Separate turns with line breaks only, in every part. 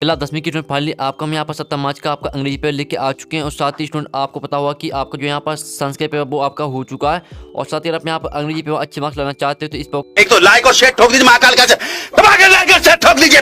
Class 10वीं की student finally आपका हम यहाँ पर 7 मार्च का आपका अंग्रेजी पेपर लेके आ चुके हैं और साथ ही स्टूडेंट आपको पता होगा कि आपका जो यहाँ पर संस्कृत पेपर वो आपका हो चुका है और साथ ही अगर आप यहाँ पर अंग्रेजी पेपर अच्छे मार्क्स लाना चाहते हो तो इस पर
एक तो लाइक और शेयर ठोक दीजिए महाकाल का लाइक और शेयर ठोक दीजिए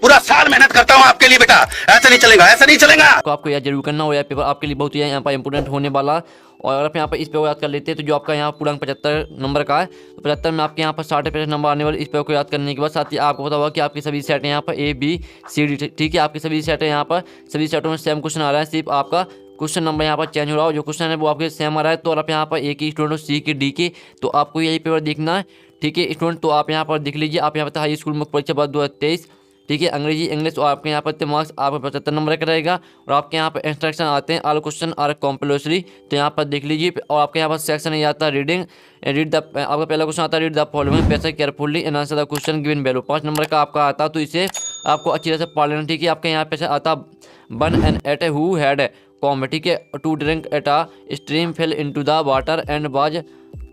पूरा साल मेहनत करता हूँ आपके लिए बेटा, ऐसा नहीं चलेगा, ऐसा नहीं चलेगा।
आपको यह जरूर करना हो, यह पेपर आपके लिए बहुत ही यहाँ पर इंपोर्टेंट होने वाला। और अगर आप यहाँ पर इस पेपर को याद कर लेते हैं तो जो आपका यहाँ पूरा 75 नंबर का है तो 75 में आपके यहाँ पर 60% नंबर आने वाले इस पेपर को याद करने के बाद। साथ ही आपको पता होगा कि आपकी सभी सेट हैं यहाँ पर ABCD, ठीक है, आपकी सभी सेट है यहाँ पर, सभी सेटों में सेम क्वेश्चन आ रहा है, सिर्फ आपका क्वेश्चन नंबर यहाँ पर चेंज हो रहा हो, जो क्वेश्चन है वो आपके सेम आ रहा है। तो अगर आप यहाँ पर एक ही स्टूडेंट हो C के D के तो आपको यही पेपर देखना है, ठीक है स्टूडेंट। तो आप यहाँ पर देख लीजिए, आप यहाँ पर हाई स्कूल मुख्य परीक्षा 2023, ठीक है, अंग्रेजी इंग्लिश, और आपके यहाँ पर मार्क्स आपका 75 नंबर का रहेगा। और आपके यहाँ पर इंस्ट्रक्शन आते हैं ऑल क्वेश्चन आर कंपल्सरी, तो यहाँ पर देख लीजिए। और आपके यहाँ पर सेक्शन ये आता है रीडिंग, रीड द, आपका पहला क्वेश्चन आता है read the following passage carefully and answer the question given value, 5 number का आपका आता है, तो इसे आपको अच्छी तरह से पढ़ लेना, ठीक है। आपके यहाँ पे आता one ant at who had come, ठीक है, to drink at a stream fell into the water and was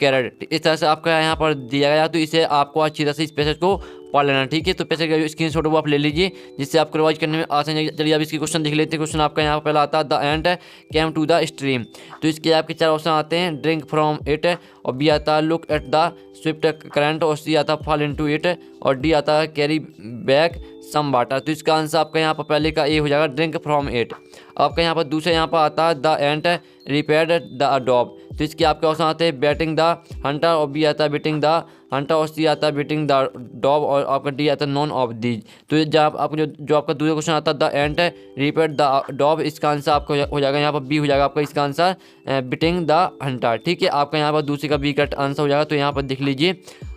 carried, इस तरह से आपका यहाँ पर दिया गया, तो इसे आपको अच्छी तरह से इस पैसेज को पढ़ लेना, ठीक है। तो पैसेज का जो स्क्रीनशॉट वो आप ले लीजिए जिससे आपको रिवाइज करने में आसान है। चलिए अब इसकी क्वेश्चन देख लेते हैं। क्वेश्चन आपका यहाँ पर पहला आता है the ant came to the stream, तो इसके आपके 4 ऑप्शन आते हैं, ड्रिंक फ्रॉम इट, और बी आता है look at the swift current, और सी आता है फॉल इनटू इट, और डी आता है कैरी बैक सम वाटर। तो इसका आंसर आपका यहाँ पर पहले का ए हो जाएगा, ड्रिंक फ्रॉम इट। आपका यहाँ पर दूसरा यहाँ पर आता है the ant repaired the dog, तो इसके आपके ऑप्शन आते हैं बैटिंग द हंटर, और बी आता है बीटिंग द हंटर, और सी आता है बीटिंग द डॉग, और आपका डी आता है नॉन ऑफ दीज। तो जब आपको जो आपका दूसरा क्वेश्चन आता है the ant repaired the dog, इसका आंसर आपका हो जाएगा यहाँ पर बी हो जाएगा आपका इसका आंसर बीटिंग द हंटर, ठीक है। आपका यहाँ पर दूसरे का बी करेक्ट आंसर हो जाएगा। तो यहाँ पर देख लीजिए,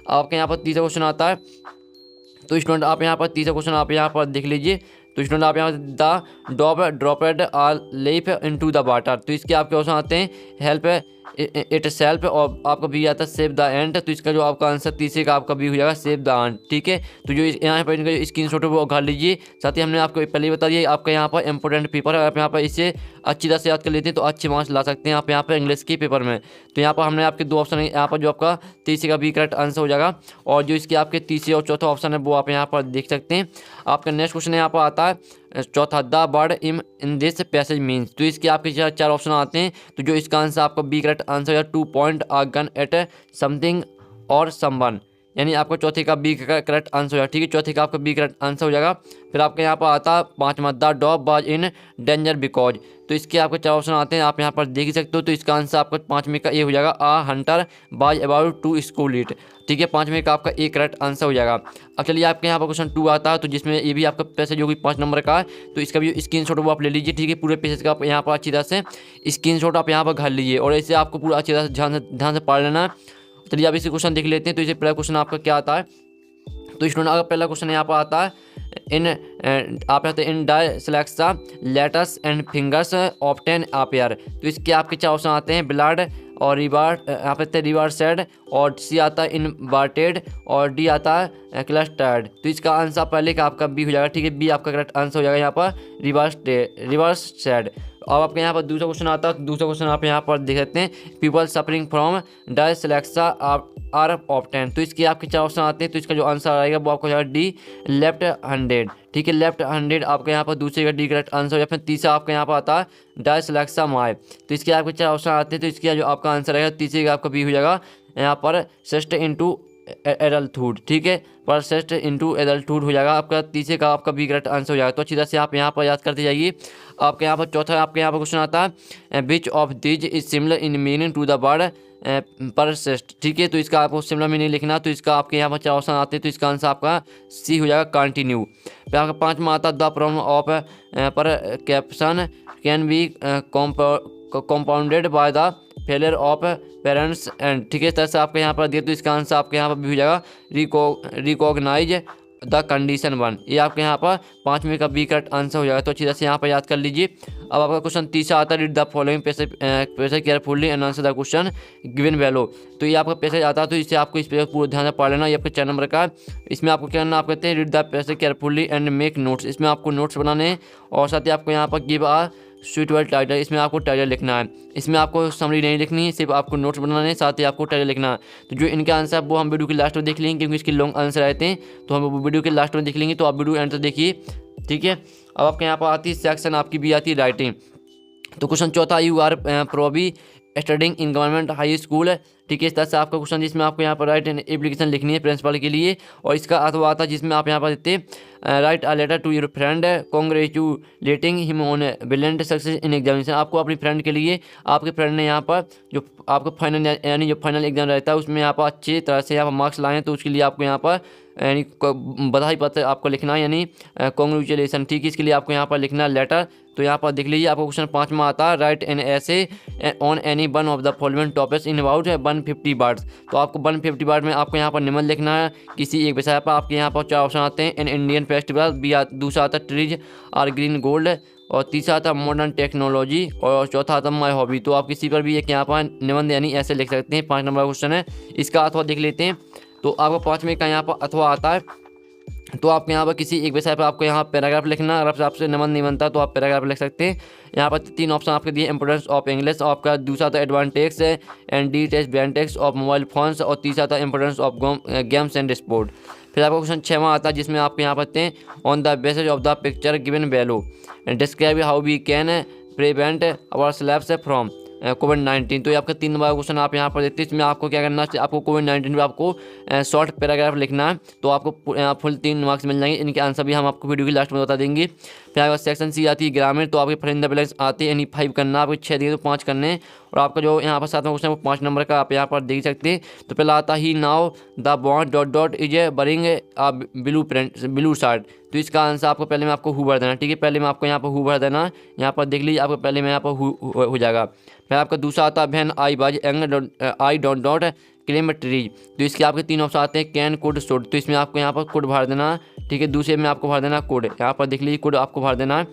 आपके यहाँ पर तीसरा क्वेश्चन आता है, तो स्टूडेंट आप यहाँ पर तीसरा क्वेश्चन आप यहाँ पर देख लीजिए। तो स्टूडेंट आप यहाँ the dog dropped are left into the water, तो इसके आपके ऑप्शन आते हैं हेल्प इट सेल्फ, और आपका बी आता है सेव द एंड, तो इसका जो आपका आंसर तीसरे का आपका बी हो जाएगा सेव द एंड, ठीक है। तो जो यहाँ पर इनका जो स्क्रीनशॉट है वो उठा लीजिए। साथ ही हमने आपको पहले ही बता दिया आपका यहाँ पर इंपॉर्टेंट पेपर है, आप यहाँ पर इसे अच्छी तरह से याद कर लेते हैं तो अच्छे मार्क्स ला सकते हैं आप यहाँ पर इंग्लिश के पेपर में। तो यहाँ पर हमने आपके 2 ऑप्शन यहाँ पर जो आपका तीसरे का बी करेक्ट आंसर हो जाएगा, और जो इसके आपके तीसरे और चौथा ऑप्शन है वो आप यहाँ पर देख सकते हैं। आपका नेक्स्ट क्वेश्चन यहाँ पर आता है चौथा the word in this passage means, तो इसके आपके 4 ऑप्शन आते हैं। तो जो इसका आंसर आपका बी करेक्ट आंसर है 2 point a gun at something और समवन, यानी आपको चौथे का बी करेक्ट आंसर हो जाएगा, ठीक है, चौथे का आपका बी करेक्ट आंसर हो जाएगा। फिर आपके यहाँ पर आता है 5वां the dog was in danger because, तो इसके आपके 4 ऑप्शन आते हैं, आप यहाँ पर देख ही सकते हो। तो इसका आंसर आपका 5वें का ए हो जाएगा a hunter was about to school it, ठीक है, 5वें का आपका ए करेक्ट आंसर हो जाएगा। अब चलिए आपके यहाँ पर क्वेश्चन 2 आता है, तो जिसमें ये भी आपका पैसेज जो कि 5 नंबर का है, तो इसका भी स्क्रीनशॉट वो आप ले लीजिए, ठीक है, पूरे पैसेज का आप यहाँ पर अच्छी तरह से स्क्रीनशॉट आप यहाँ पर घर लीजिए और इसे आपको पूरा अच्छी तरह से ध्यान से पढ़ लेना है। चलिए अब इसे क्वेश्चन देख लेते हैं। तो इसे पहला क्वेश्चन आपका क्या आता है, तो स्टूडेंट अगर पहला क्वेश्चन यहाँ पर आता है इन आप कहते हैं in die selects the letters and fingers obtain a pair, तो इसके आपके 4 ऑप्शन आते हैं ब्लड, और रिवार्ड यहाँ पे रिवार्ड सेड, और सी आता है इनवर्टेड, और डी आता है क्लस्टर्ड। तो इसका आंसर पहले का आपका बी हो जाएगा, ठीक है, बी आपका करेक्ट आंसर हो जाएगा यहाँ पर रिवर्स सेड। अब आपके यहाँ पर दूसरा क्वेश्चन आता है, दूसरा क्वेश्चन आप यहाँ पर देख सकते हैं people suffering from dyslexia are obtain, तो इसके आपके 4 ऑप्शन आते हैं। तो इसका जो आंसर आएगा वो आपको हो जाएगा डी लेफ्ट हैंडेड, ठीक है, लेफ्ट हैंडेड आपके यहाँ पर दूसरे का डी करेक्ट आंसर हो जाएगा। फिर तीसरा आपका यहाँ पर आता है डायस्लेक्सिया माय, तो इसके आपके 4 ऑप्शन आते हैं। तो इसका जो आपका आंसर आएगा तीसरे का आपका बी हो जाएगा यहाँ पर सेस्ट इनटू एडल्टहुड, ठीक है, परसेस्ट इनटू एडल्टहुड हो जाएगा आपका तीसरे का आपका बी करेक्ट आंसर हो जाएगा। तो अच्छी तरह से आप यहाँ पर याद करते जाइए। आपके यहाँ पर चौथा आपके यहाँ पर क्वेश्चन आता है which of these is similar in meaning to the word persist, ठीक है, तो इसका आपको सिमिलर मीनिंग लिखना। तो इसका आपके यहाँ पर 4 ऑप्शन आते हैं। तो इसका आंसर आपका सी हो जाएगा कंटिन्यू। फिर आपका 5वां आता है द प्रॉब्लम ऑफ पर caption can be compounded by the failure of parents and, ठीक है, इस तरह से आपके यहाँ पर दिए। तो इसका आंसर आपके यहाँ पर भी हो जाएगा रिकॉग्नाइज द कंडीशन 1, ये आपके यहाँ पर 5वें का बी करेक्ट आंसर हो जाएगा। तो अच्छी तरह से यहाँ पर याद कर लीजिए। अब आपका क्वेश्चन तीसरा आता है read the following passage carefully and answer the question given value, तो ये आपका पैसेज आता है। तो इससे आपको इस पे पूरा ध्यान से पढ़ लेना। ये आपके 4 नंबर का, इसमें आपको क्या करना, आप कहते हैं read the passage carefully and make notes, इसमें आपको नोट्स बनाने हैं, और साथ ही आपको यहाँ पर गिव आ सुइटेबल टाइटल, इसमें आपको टाइटल लिखना है। इसमें आपको समरी नहीं लिखनी है, सिर्फ आपको नोट्स बनाने हैं, साथ ही आपको टाइटल लिखना है। तो जो इनके आंसर है वो हम वीडियो के लास्ट में देख लेंगे, क्योंकि इसके लॉन्ग आंसर रहते हैं, तो हम वीडियो के लास्ट में देख लेंगे। तो आप वीडियो एंड तक देखिए, ठीक है। अब आपके यहाँ पर आती है सेक्शन, आपकी भी आती है राइटिंग। तो क्वेश्चन चौथा, you are probably studying in government high school, ठीक है। इस तरह से आपका क्वेश्चन, जिसमें आपको यहाँ पर राइट एन एप्लीकेशन लिखनी है प्रिंसिपल के लिए, और इसका अर्थ आता है जिसमें आप यहाँ पर देते write a letter to your friend congratulating him on brilliant success in examination. आपको अपनी फ्रेंड के लिए, आपके फ्रेंड ने यहाँ पर जो आपको फाइनल यानी जो फाइनल एग्जाम रहता है उसमें यहाँ पर अच्छी तरह से यहाँ पर मार्क्स लाएँ, तो उसके लिए आपको यहाँ पर यानी बधाई पत्र आपको लिखना है, यानी कॉन्ग्रेचुलेसन, ठीक है। इसके लिए आपको यहाँ पर लिखना है लेटर। तो यहाँ पर देख लीजिए, आपको क्वेश्चन 5 में आता है राइट एन ऐसे on any one of the following topics in about 150 words. तो आपको 150 वर्ड में आपको यहाँ पर निबंध लिखना है किसी एक विषय पर। आपके यहाँ पर 4 ऑप्शन आते हैं, एन इंडियन फेस्टिवल, दूसरा आता है ट्रीज आर ग्रीन गोल्ड, और तीसरा आता है मॉडर्न टेक्नोलॉजी, और चौथा आता है माई हॉबी। तो आप किसी पर भी एक यहाँ पर निबंध यानी ऐसे लिख सकते हैं। 5 नंबर का क्वेश्चन है, इसका अथवा देख लेते हैं। तो आपको 5वें का यहाँ पर अथवा आता है, तो आपको यहाँ पर किसी एक विषय पर आपको यहाँ पैराग्राफ लिखना है। अगर आपसे निबंध नहीं बनता तो आप पैराग्राफ लिख सकते हैं। यहाँ पर 3 ऑप्शन आपके दिए, इंपोर्टेंस ऑफ इंग्लिश, आपका दूसरा था advantage and disadvantage of mobile phones, और तीसरा था importance of games and sport. फिर आपका क्वेश्चन 6वां आता है, जिसमें आपको यहाँ पर हैं on the basis of the picture given value describe how we can prevent ourselves from कोविड-19। तो ये आपका 3 नंबर क्वेश्चन आप यहाँ पर देखते हैं। इसमें आपको क्या करना है, आपको कोविड-19 पे आपको शॉर्ट पैराग्राफ लिखना है। तो आपको फुल 3 मार्क्स मिल जाएंगे। इनके आंसर भी हम आपको वीडियो के लास्ट में बता देंगे। फिर आपका सेक्शन सी आती है ग्रामीण, तो आपके फिल इन द ब्लैंक्स आते हैं, यानी 5 करना, आपको 6 दिए तो 5 करने हैं। और आपका जो यहाँ पर 7वां क्वेश्चन है वो 5 नंबर का आप यहाँ पर देख सकते हैं। तो पहला आता he now the bond dot dot is a bearing a blue short. तो इसका आंसर आपको पहले में आपको हु भर देना, ठीक है। पहले में आपको यहाँ पर हु भर देना, यहाँ पर देख लीजिए, आपको पहले में यहाँ पर हु हो जाएगा। फिर आपका दूसरा आता है when I was young I dot dot climb trees. तो इसके आपके 3 ऑप्शन आते हैं, कैन कुड शुड। तो इसमें आपको यहाँ पर कुड भर देना, ठीक है। दूसरे में आपको भर देना कुड, यहाँ पर देख लीजिए कुड आपको भर देना।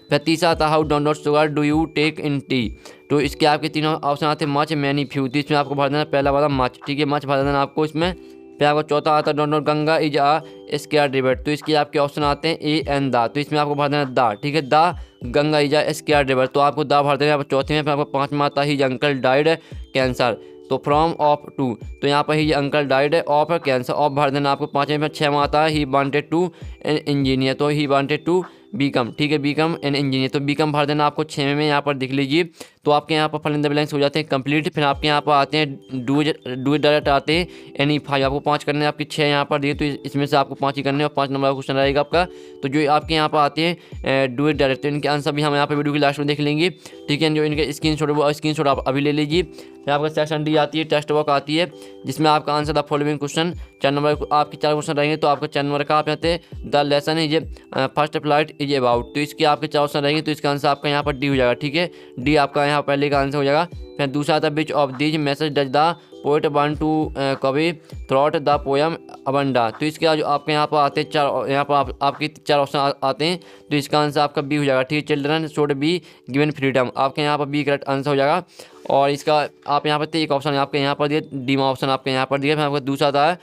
फिर तीसरा आता है how dot dot sugar do you take in tea. तो इसके आपके 3 ऑप्शन आते हैं मच मैनी फ्यू। तो इसमें आपको भर देना पहला वाला मच, ठीक है, मच भर देना आपको इसमें। फिर आपका चौथा आता है dot dot Ganga is a sacred river. तो इसके आपके ऑप्शन आते हैं ए एन द। तो इसमें आपको भर देना द, ठीक है, the Ganga is a sacred river. तो आपको द भर देना यहाँ पर चौथे में। फिर आपको 5वां आता ही अंकल डाइड कैंसर, तो फ्रॉम ऑफ टू। तो यहाँ पर he uncle died of cancer, of भर देना आपको 5वें में। 6वां आता है he wanted to an engineer, तो ही वांटेड टू बीकम, ठीक है, बीकम एन इंजीनियर। तो बीकम भर देना आपको 6वें में। यहाँ पर देख लीजिए, तो आपके यहाँ पर फिल इन द ब्लैंक्स हो जाते हैं कंप्लीट। फिर आपके यहाँ पर आते हैं डू डायरेक्ट आते हैं एनी 5, आपको 5 करने हैं। आपके 6 यहाँ पर दिए, तो इसमें से आपको 5 ही करने हैं, और 5 नंबर का क्वेश्चन रहेगा आपका। तो जो आपके यहाँ पर आते हैं डू इट डायरेक्ट, तो इनके आंसर भी हम यहाँ पर वीडियो की लास्ट में देख लेंगे, ठीक है। जो इनके स्क्रीनशॉट वो स्क्रीनशॉट आप अभी ले लीजिए। फिर आपका सेक्शन डी आती है टेस्ट वर्क आती है, जिसमें आपका answer the following question. 4 number आपके 4 क्वेश्चन रहेंगे। तो आपका 4 नंबर का आप यहाँ the lesson is first flight is about. तो इसके आपके 4 ऑप्शन रहेंगे। तो इसका आंसर आपका यहाँ पर डी हो जाएगा, ठीक है, डी आपका यहाँ पहले का आंसर हो जाएगा। फिर दूसरा आता है which of these message does the poet want to convey through the poem अबंडा। तो इसके जो आपके यहाँ पर आते हैं 4, यहाँ पर आपके 4 ऑप्शन आते हैं। तो इसका आंसर आपका बी हो जाएगा, ठीक है, children should be given freedom. आपके यहाँ पर बी करेक्ट आंसर हो जाएगा। और इसका आप यहाँ पर एक ऑप्शन आपके यहाँ पर दिए, डीमा ऑप्शन आपके यहाँ पर दिया। फिर आपका दूसरा आता है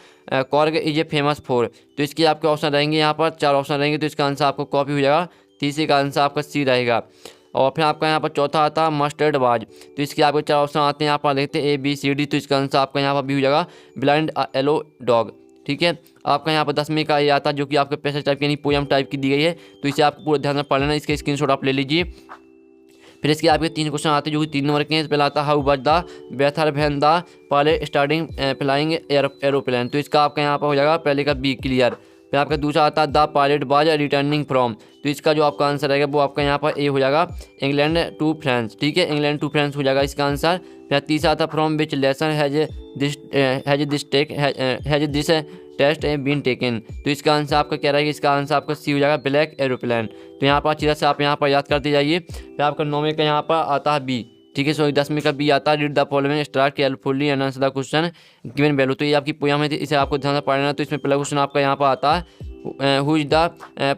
Korg is a famous for. तो इसके आपके ऑप्शन रहेंगे, यहाँ पर 4 ऑप्शन रहेंगे। तो इसका आंसर आपको कॉपी हो जाएगा। तीसरे का आंसर आपका सी रहेगा। और फिर आपका यहाँ पर चौथा आता है मस्टर्ड बाज। तो इसके आपके 4 ऑप्शन आते हैं, यहाँ पर देखते हैं ए बी सी डी। तो इसका आंसर आपका यहाँ पर भी हो जाएगा ब्लाइंड येलो डॉग, ठीक है। आपका यहाँ पर 10वें का ये आता है, जो कि आपके पैसेज टाइप यानी पोएम टाइप की दी गई है। तो इसे आपको पूरा ध्यान में पढ़ लेना, इसके स्क्रीनशॉट आप ले लीजिए। फिर इसके आपके 3 क्वेश्चन आते हैं, जो कि 3 नंबर के हैं। पहला आता है how was the weather when the pilot starting flying aeroplane. तो इसका आपका यहाँ पर हो जाएगा पहले का बी क्लियर। फिर आपका दूसरा आता है the pilot was returning from. तो इसका जो आपका आंसर रहेगा वो आपका यहाँ पर ए हो जाएगा इंग्लैंड टू फ्रांस, ठीक है, इंग्लैंड टू फ्रांस हो जाएगा इसका आंसर। फिर तीसरा आता from which lesson has this test been taken. तो इसका आंसर आपका क्या रहेगा, इसका आंसर आपका सी हो जाएगा ब्लैक एरोप्लेन। तो यहाँ पर अच्छी तरह से आप यहाँ पर याद करते जाइए। फिर आपका 9वें का यहाँ पर आता है बी, ठीक है, सॉरी 10वें का बी आता है read the following star carefully and answer the question given value. तो ये आपकी पोएम है, इसे आपको ध्यान से पढ़ना। तो इसमें पहला क्वेश्चन आपका यहाँ पर आता है who is the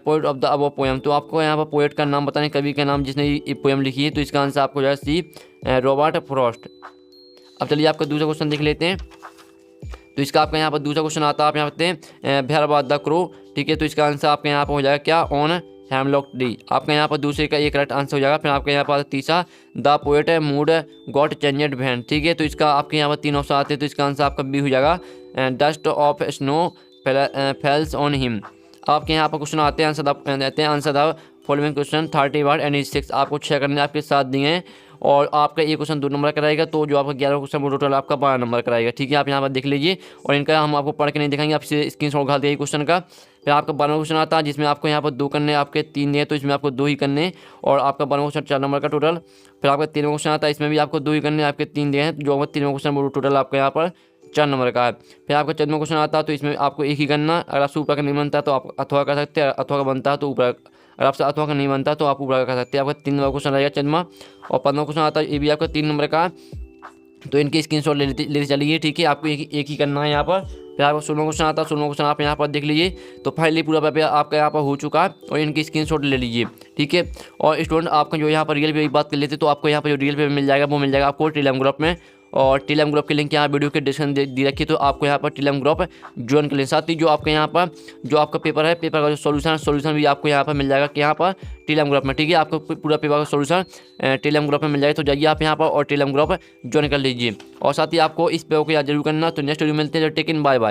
poet of the above poem. तो आपको यहाँ पर पोएट का नाम बताने, कवि का नाम जिसने ये पोएम लिखी है। तो इसका आंसर आपको हो जाएगा सी रॉबर्ट फ्रॉस्ट। अब चलिए आपका दूसरा क्वेश्चन देख लेते हैं। तो इसका आपका यहाँ पर दूसरा क्वेश्चन आता है, आप यहाँ पे वेयर वाज द क्रो, ठीक है। तो इसका आंसर आपके यहाँ पर हो जाएगा क्या ऑन हेमलॉक ट्री। आपका यहाँ पर दूसरे का एक करेक्ट आंसर हो जाएगा। फिर आपका यहाँ पर तीसरा the poet mood got changed when. ठीक है, तो इसका आपके यहाँ पर 3 ऑप्शन आते हैं, तो इसका आंसर आपका बी हो जाएगा dust of snow fails on him. आपके यहाँ पर क्वेश्चन आते हैं answer the following question 30 word and 6। आपको 6 करने आपके साथ दिए हैं और आपका एक क्वेश्चन 2 नंबर कराएगा, तो जो आपका 11 क्वेश्चन वो टोटल आपका 12 नंबर कराएगा। ठीक है, आप यहाँ पर देख लीजिए और इनका हम आपको पढ़ के नहीं दिखाएंगे, आप स्क्रीनशॉट घाल दिए क्वेश्चन का। फिर आपका 12वां क्वेश्चन आता है जिसमें आपको यहाँ पर 2 करने, आपके 3 दिए तो इसमें आपको 2 ही करने और आपका 12वां क्वेश्चन 4 नंबर का टोटल। फिर आपका 13वां क्वेश्चन आता है, इसमें भी आपको 2 ही करने, आपके 3 दिए हैं, जो आपका 13वां क्वेश्चन वो टोटल आपका यहाँ पर 4 नंबर का है। फिर आपका 14वां क्वेश्चन आता है, तो इसमें आपको एक ही करना। अगर आपसे ऊपर का नहीं बनता तो आप अथवा कर सकते हैं, अथवा का बनता है तो ऊपर, अगर आपसे अथवा का नहीं बनता तो आप ऊपर कर सकते हैं। आपका 3 नंबर क्वेश्चन रहेगा 14वां। और 15वां क्वेश्चन आता है, ये भी आपका 3 नंबर का, तो इनके स्क्रीनशॉट लेते चलिए। ठीक है, आपको एक ही करना है यहाँ पर। फिर आपका 16वां क्वेश्चन आता है, 16वां क्वेश्चन आप यहाँ पर देख लीजिए। तो फाइनली पूरा पेपर आपका यहाँ पर हो चुका है और इनकी स्क्रीनशॉट ले लीजिए। ठीक है, और स्टूडेंट आपका जो यहाँ पर रियल पेपर की बात कर लेते तो आपको यहाँ पर जो रियल पेपर मिल जाएगा वो मिल जाएगा आपको टेलीग्राम ग्रुप में। और टेलीग्राम ग्रुप की लिंक यहाँ वीडियो के डिस्क्रिप्शन दी रखी है, तो आपको यहाँ पर टेलीग्राम ग्रुप ज्वाइन कर लें। साथ ही जो आपके यहाँ पर जो आपका पेपर है, पेपर का जो सोल्यूशन भी आपको यहाँ पर मिल जाएगा कि यहाँ पर टेलीग्राम ग्रुप में। ठीक है, आपको पूरा पेपर का सोल्यूशन टेलीग्राम ग्रुप में मिल जाएगा, तो जाइए आप यहाँ पर और टेलीग्राम ग्रुप ज्वाइन कर लीजिए। और साथ ही आपको इस पेपर को याद जरूर करना। तो नेक्स्ट वीडियो मिलते हैं, टेक इन, बाय बाय।